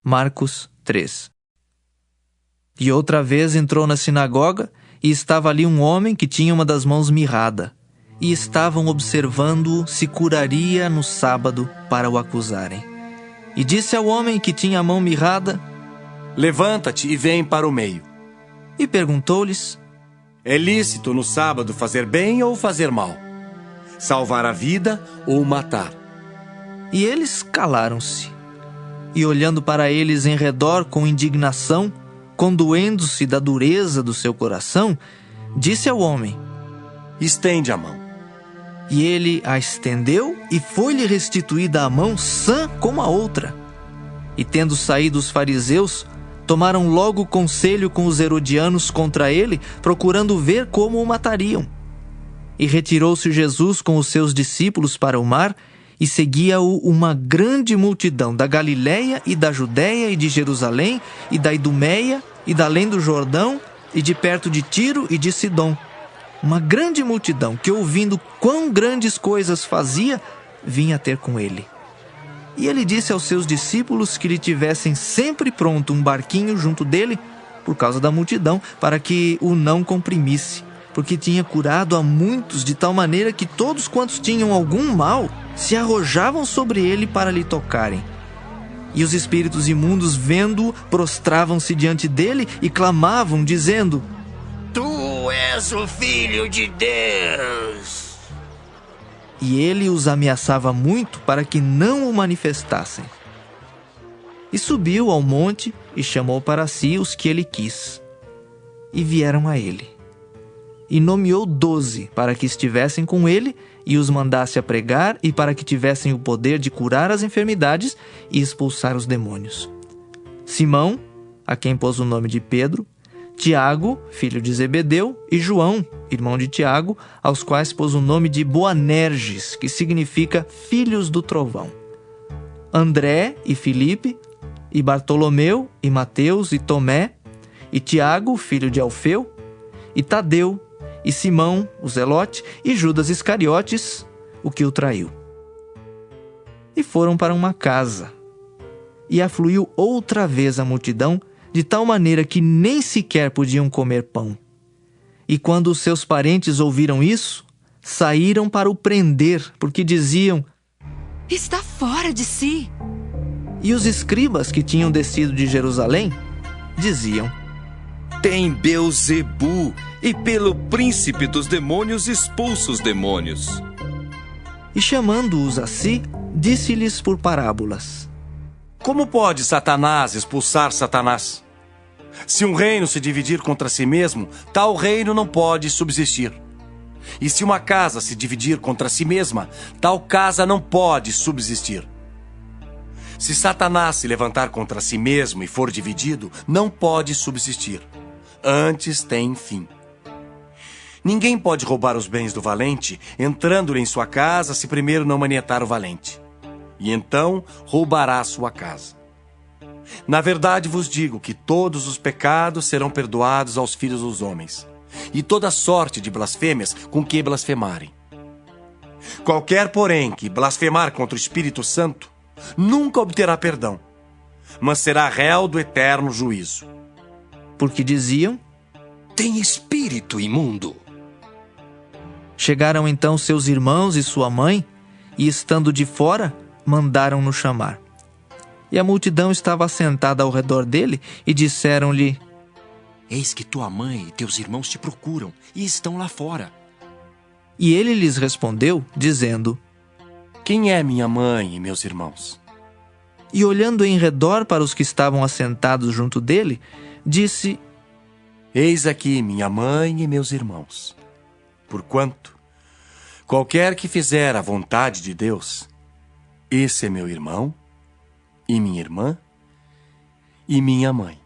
Marcos 3. E outra vez entrou na sinagoga, e estava ali um homem que tinha uma das mãos mirrada, e estavam observando-o se curaria no sábado para o acusarem. E disse ao homem que tinha a mão mirrada: Levanta-te e vem para o meio. E perguntou-lhes: É lícito no sábado fazer bem ou fazer mal? Salvar a vida ou matar? E eles calaram-se. E olhando para eles em redor com indignação, condoendo-se da dureza do seu coração, disse ao homem: Estende a mão. E ele a estendeu, e foi-lhe restituída a mão sã como a outra. E tendo saído os fariseus, tomaram logo conselho com os herodianos contra ele, procurando ver como o matariam. E retirou-se Jesus com os seus discípulos para o mar, e seguia-o uma grande multidão da Galiléia e da Judéia e de Jerusalém e da Idumeia e da além do Jordão e de perto de Tiro e de Sidom. Uma grande multidão que, ouvindo quão grandes coisas fazia, vinha ter com ele. E ele disse aos seus discípulos que lhe tivessem sempre pronto um barquinho junto dele, por causa da multidão, para que o não comprimisse, porque tinha curado a muitos de tal maneira que todos quantos tinham algum mal se arrojavam sobre ele para lhe tocarem. E os espíritos imundos, vendo-o, prostravam-se diante dele e clamavam, dizendo: Tu és o Filho de Deus. E ele os ameaçava muito para que não o manifestassem. E subiu ao monte e chamou para si os que ele quis. E vieram a ele. E nomeou 12 para que estivessem com ele e os mandasse a pregar e para que tivessem o poder de curar as enfermidades e expulsar os demônios. Simão, a quem pôs o nome de Pedro, Tiago, filho de Zebedeu, e João, irmão de Tiago, aos quais pôs o nome de Boanerges, que significa filhos do trovão. André e Filipe, e Bartolomeu, e Mateus, e Tomé, e Tiago, filho de Alfeu, e Tadeu, e Simão, o Zelote, e Judas Iscariotes, o que o traiu. E foram para uma casa. E afluiu outra vez a multidão, de tal maneira que nem sequer podiam comer pão. E quando os seus parentes ouviram isso, saíram para o prender, porque diziam: Está fora de si. E os escribas que tinham descido de Jerusalém diziam: Tem Beelzebu, e pelo príncipe dos demônios expulsa os demônios. E chamando-os a si, disse-lhes por parábolas: Como pode Satanás expulsar Satanás? Se um reino se dividir contra si mesmo, tal reino não pode subsistir. E se uma casa se dividir contra si mesma, tal casa não pode subsistir. Se Satanás se levantar contra si mesmo e for dividido, não pode subsistir. Antes tem fim. Ninguém pode roubar os bens do valente, entrando-lhe em sua casa, se primeiro não manietar o valente. E então roubará sua casa. Na verdade vos digo que todos os pecados serão perdoados aos filhos dos homens, e toda sorte de blasfêmias com que blasfemarem. Qualquer, porém, que blasfemar contra o Espírito Santo, nunca obterá perdão, mas será réu do eterno juízo. Porque diziam: Tem espírito imundo. Chegaram então seus irmãos e sua mãe, e estando de fora, mandaram-no chamar. E a multidão estava assentada ao redor dele, e disseram-lhe: Eis que tua mãe e teus irmãos te procuram, e estão lá fora. E ele lhes respondeu, dizendo: Quem é minha mãe e meus irmãos? E olhando em redor para os que estavam assentados junto dele, disse: Eis aqui minha mãe e meus irmãos. Porquanto, qualquer que fizer a vontade de Deus, esse é meu irmão, e minha irmã, e minha mãe.